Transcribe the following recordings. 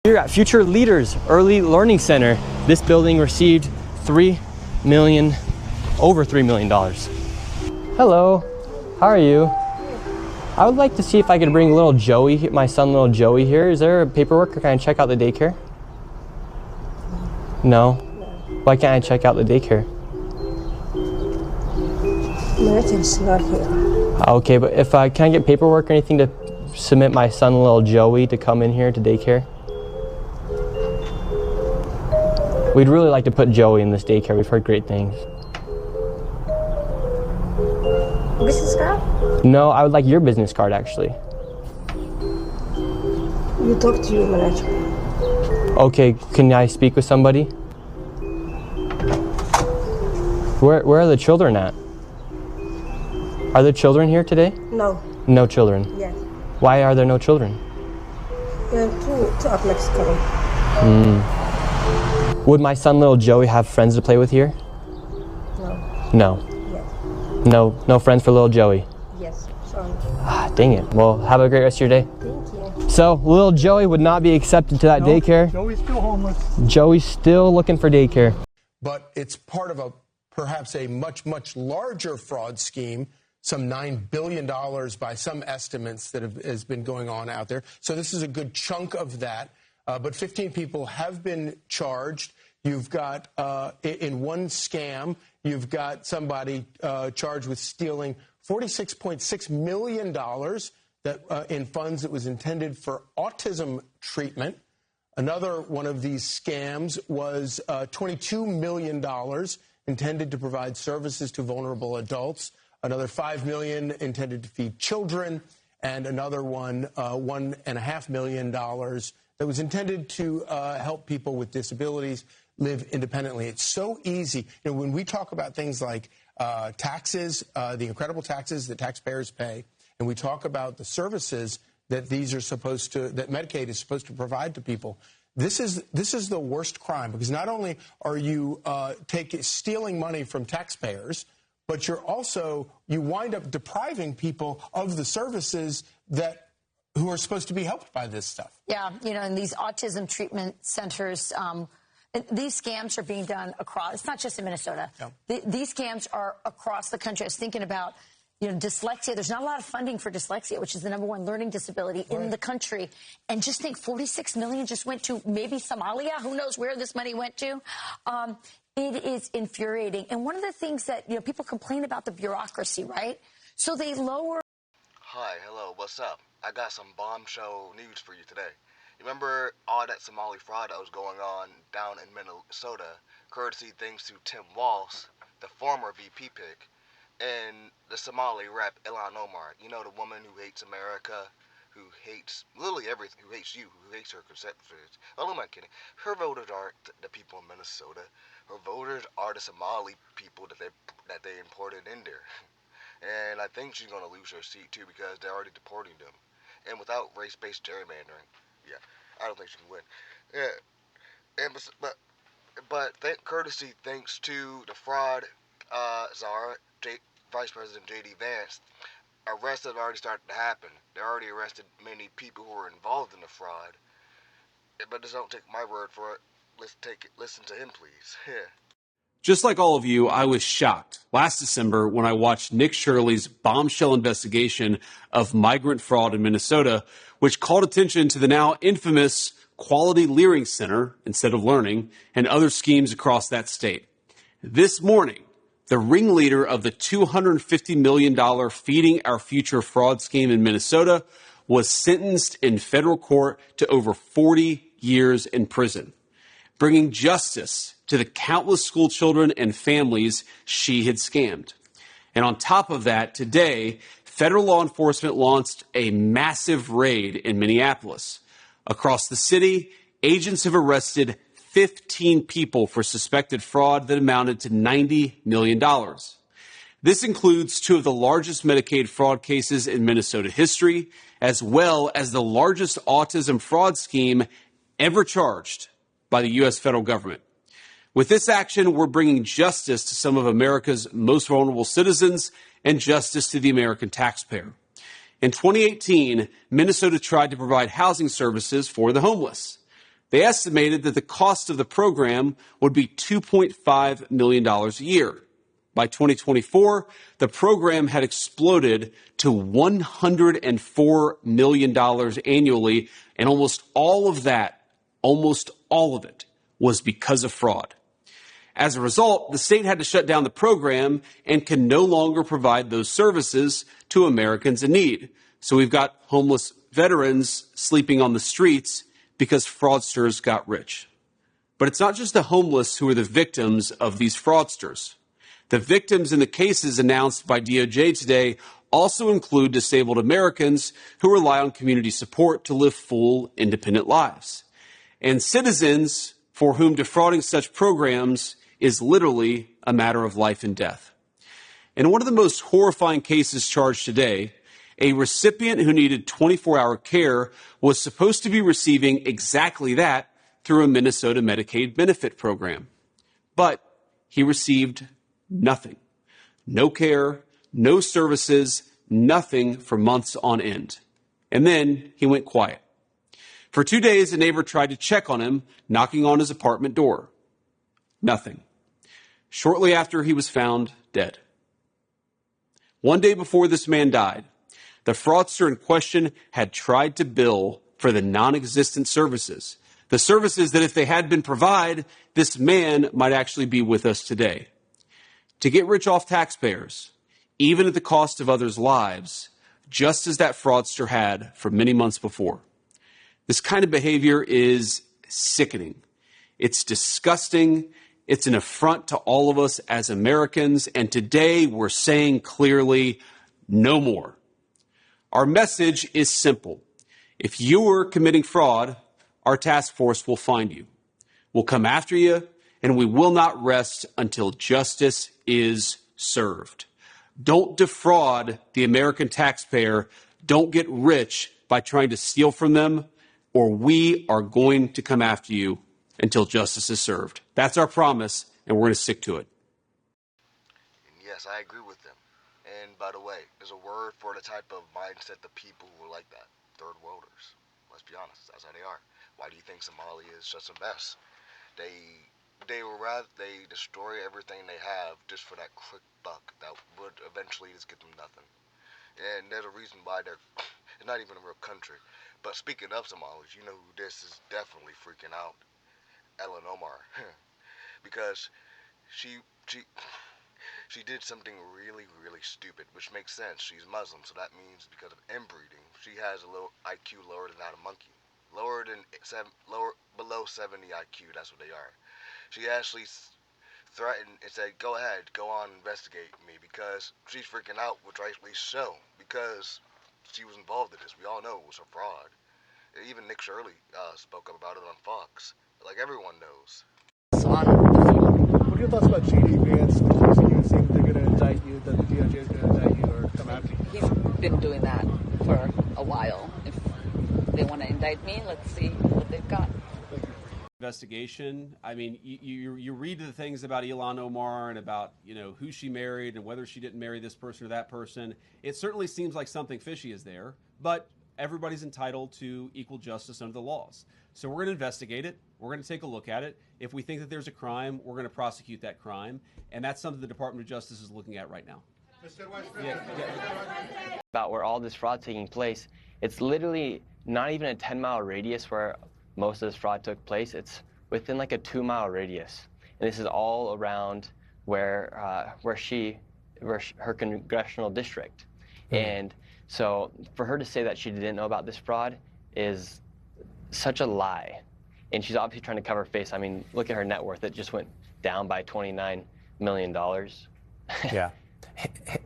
Here at Future Leaders Early Learning Center, this building received over $3 million. Hello, how are you? I would like to see if I could bring little Joey, my son little Joey here. Is there paperwork or can I check out the daycare? No? Why can't I check out the daycare? It's not here. Okay, but if can I get paperwork or anything to submit my son little Joey to come in here to daycare? We'd really like to put Joey in this daycare. We've heard great things. Business card? No, I would like your business card, actually. You talk to your manager. Okay, can I speak with somebody? Where are the children at? Are there children here today? No. No children? Yes. Why are there no children? Two athletes coming. Would my son little Joey have friends to play with here? No. No. Yes. No friends for little Joey? Yes. Sorry. Ah, dang it. Well, have a great rest of your day. Thank you. So, little Joey would not be accepted to that daycare. Joey's still homeless. Joey's still looking for daycare. But it's part of perhaps a much, much larger fraud scheme, some $9 billion by some estimates that has been going on out there. So this is a good chunk of that. But 15 people have been charged. You've got, in one scam, you've got somebody charged with stealing $46.6 million in funds that was intended for autism treatment. Another one of these scams was $22 million intended to provide services to vulnerable adults. Another $5 million intended to feed children, and another one, $1.5 million that was intended to help people with disabilities live independently. It's so easy. You know, when we talk about things like taxes, the incredible taxes that taxpayers pay, and we talk about the services that that Medicaid is supposed to provide to people, this is the worst crime, because not only are you stealing money from taxpayers, but you wind up depriving people of the services who are supposed to be helped by this stuff. Yeah, you know, in these autism treatment centers, these scams are being done across. It's not just in Minnesota. No. These scams are across the country. I was thinking about, you know, dyslexia. There's not a lot of funding for dyslexia, which is the #1 learning disability in the country. And just think, 46 million just went to maybe Somalia. Who knows where this money went to? It is infuriating. And one of the things that, you know, people complain about the bureaucracy, right? So they lower. Hi, hello, what's up? I got some bombshell news for you today. You remember all that Somali fraud that was going on down in Minnesota, courtesy thanks to Tim Walz, the former VP pick, and the Somali Rep, Ilhan Omar. You know, the woman who hates America, who hates literally everything, who hates you, who hates her conservatives. Oh, am I kidding? Her voters aren't the people in Minnesota. Her voters are the Somali people that they imported in there. And I think she's going to lose her seat, too, because they're already deporting them. And without race-based gerrymandering, yeah, I don't think she can win. Yeah, and but courtesy thanks to the fraud czar, Vice President JD Vance, arrests have already started to happen. They already arrested many people who were involved in the fraud. But just don't take my word for it. Listen to him, please. Yeah. Just like all of you, I was shocked last December when I watched Nick Shirley's bombshell investigation of migrant fraud in Minnesota, which called attention to the now infamous Quality Learning Center instead of learning and other schemes across that state. This morning, the ringleader of the $250 million Feeding Our Future fraud scheme in Minnesota was sentenced in federal court to over 40 years in prison, bringing justice to the countless school children and families she had scammed. And on top of that, today, federal law enforcement launched a massive raid in Minneapolis. Across the city, agents have arrested 15 people for suspected fraud that amounted to $90 million. This includes two of the largest Medicaid fraud cases in Minnesota history, as well as the largest autism fraud scheme ever charged by the U.S. federal government. With this action, we're bringing justice to some of America's most vulnerable citizens and justice to the American taxpayer. In 2018, Minnesota tried to provide housing services for the homeless. They estimated that the cost of the program would be $2.5 million a year. By 2024, the program had exploded to $104 million annually, and almost all of it, was because of fraud. As a result, the state had to shut down the program and can no longer provide those services to Americans in need. So we've got homeless veterans sleeping on the streets because fraudsters got rich. But it's not just the homeless who are the victims of these fraudsters. The victims in the cases announced by DOJ today also include disabled Americans who rely on community support to live full, independent lives, and citizens for whom defrauding such programs is literally a matter of life and death. In one of the most horrifying cases charged today, a recipient who needed 24-hour care was supposed to be receiving exactly that through a Minnesota Medicaid benefit program. But he received nothing. No care, no services, nothing for months on end. And then he went quiet. For 2 days, a neighbor tried to check on him, knocking on his apartment door. Nothing. Shortly after, he was found dead. One day before this man died, the fraudster in question had tried to bill for the non-existent services, the services that if they had been provided, this man might actually be with us today. To get rich off taxpayers, even at the cost of others' lives, just as that fraudster had for many months before. This kind of behavior is sickening. It's disgusting. It's an affront to all of us as Americans. And today we're saying clearly, no more. Our message is simple. If you are committing fraud, our task force will find you. We'll come after you, and we will not rest until justice is served. Don't defraud the American taxpayer. Don't get rich by trying to steal from them, or we are going to come after you until justice is served. That's our promise, and we're going to stick to it. Yes, I agree with them. And by the way, there's a word for the type of mindset of people who are like that. Third worlders. Let's be honest, that's how they are. Why do you think Somalia is such a mess? They destroy everything they have just for that quick buck that would eventually just get them nothing. And there's a reason why it's not even a real country. But speaking of Somalis, you know who this is definitely freaking out? Ilhan Omar. Because she did something really, really stupid, which makes sense. She's Muslim, so that means because of inbreeding, she has a little IQ lower than that of monkey. Below 70 IQ, that's what they are. She actually threatened and said, go ahead, go on, investigate me, because she's freaking out, which rightly so, because she was involved in this. We all know it was a fraud. Even Nick Shirley spoke up about it on Fox. Like everyone knows. What are your thoughts about JD Vance accusing you and saying that they're going to indict you, that the DOJ is going to indict you or come after you? He's been doing that for a while. If they want to indict me, let's see what they've got. Investigation. I mean, you read the things about Ilhan Omar and about, who she married and whether she didn't marry this person or that person. It certainly seems like something fishy is there, but everybody's entitled to equal justice under the laws. So we're going to investigate it. We're going to take a look at it. If we think that there's a crime, we're going to prosecute that crime. And that's something the Department of Justice is looking at right now. About where all this fraud taking place, it's literally not even a 10-mile radius where most of this fraud took place. It's within like a 2-mile radius. And this is all around where her congressional district. And so for her to say that she didn't know about this fraud is such a lie. And she's obviously trying to cover her face. I mean, look at her net worth. It just went down by $29 million. Yeah.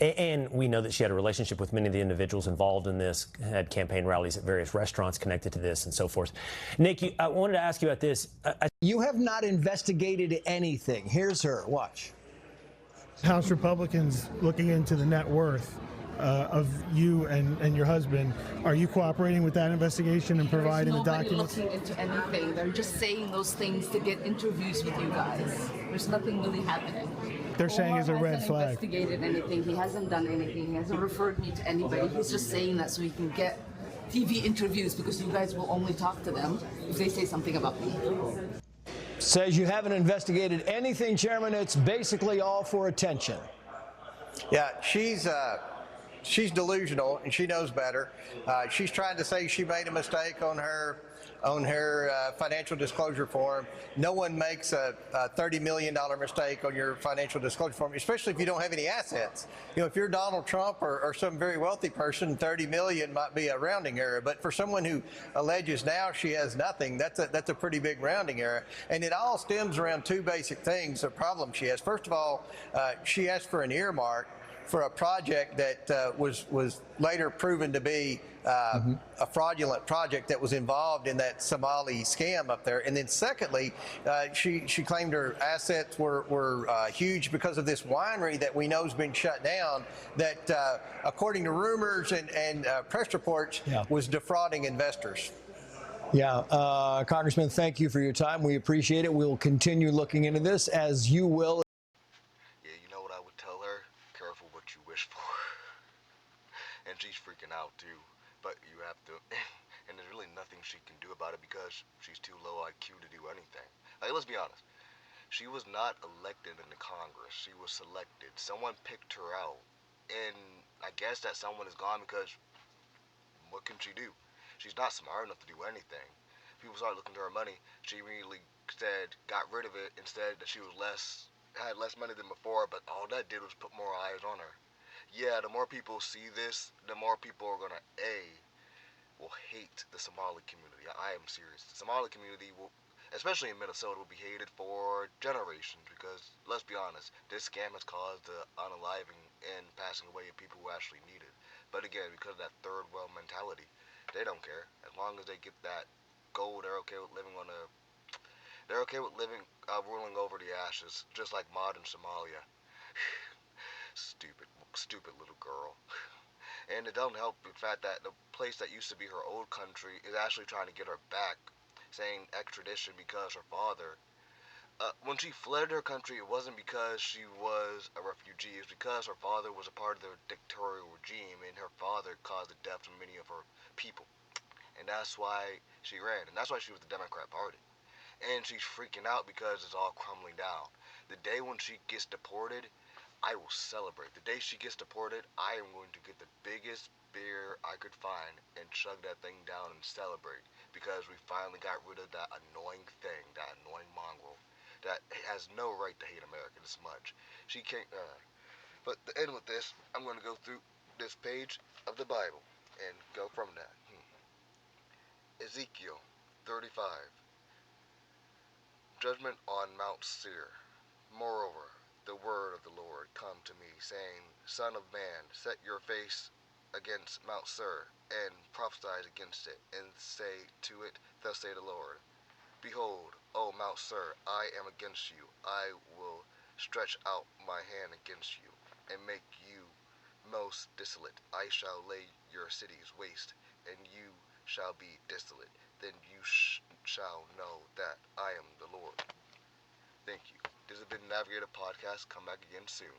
And we know that she had a relationship with many of the individuals involved in this, had campaign rallies at various restaurants connected to this and so forth. Nick, I wanted to ask you about this. You have not investigated anything. Here's her. Watch. House Republicans looking into the net worth of you and your husband. Are you cooperating with that investigation and providing the documents? Looking into anything. They're just saying those things to get interviews with you guys. There's nothing really happening. They're saying it's a red flag. Investigated anything. He hasn't done anything. He hasn't referred me to anybody. He's just saying that so he can get TV interviews because you guys will only talk to them if they say something about me. Says you haven't investigated anything, Chairman. It's basically all for attention. Yeah, she's delusional and she knows better. She's trying to say she made a mistake on her financial disclosure form. No one makes a $30 million mistake on your financial disclosure form, especially if you don't have any assets. You know, if you're Donald Trump or some very wealthy person, 30 million might be a rounding error. But for someone who alleges now she has nothing, that's a pretty big rounding error. And it all stems around two basic things, the problem she has. First of all, she asked for an earmark for a project that was later proven to be a fraudulent project that was involved in that Somali scam up there. And then secondly, she claimed her assets were huge because of this winery that we know has been shut down that, according to rumors and press reports, was defrauding investors. Yeah, Congressman, thank you for your time. We appreciate it. We'll continue looking into this, as you will. And she's freaking out too, but you have to, and there's really nothing she can do about it because she's too low IQ to do anything. Like, let's be honest, she was not elected into Congress, she was selected. Someone picked her out, and I guess that someone is gone because what can she do? She's not smart enough to do anything. People started looking to her money, she immediately got rid of it, instead that she was had less money than before, but all that did was put more eyes on her. Yeah, the more people see this, the more people are gonna will hate the Somali community. I am serious. The Somali community will, especially in Minnesota, will be hated for generations because, let's be honest, this scam has caused the unaliving and passing away of people who actually need it. But again, because of that third world mentality, they don't care. As long as they get that gold, they're okay with living ruling over the ashes, just like modern Somalia. Stupid little girl. And it doesn't help the fact that the place that used to be her old country is actually trying to get her back, saying extradition because her father, when she fled her country, it wasn't because she was a refugee, it was because her father was a part of the dictatorial regime and her father caused the death of many of her people. And that's why she ran, and that's why she was the Democrat Party. And she's freaking out because it's all crumbling down. The day when she gets deported, I will celebrate. The day she gets deported, I am going to get the biggest beer I could find and chug that thing down and celebrate because we finally got rid of that annoying thing, that annoying mongrel that has no right to hate America this much. She can't, but to end with this, I'm going to go through this page of the Bible and go from that. Ezekiel 35. Judgment on Mount Seir. Moreover, the word of the Lord come to me, saying, Son of man, set your face against Mount Seir, and prophesy against it, and say to it, Thus say the Lord, Behold, O Mount Seir, I am against you. I will stretch out my hand against you, and make you most desolate. I shall lay your cities waste, and you shall be desolate. Then you shall know that I am the Lord. Thank you. This has been Navigator Podcast. Come back again soon.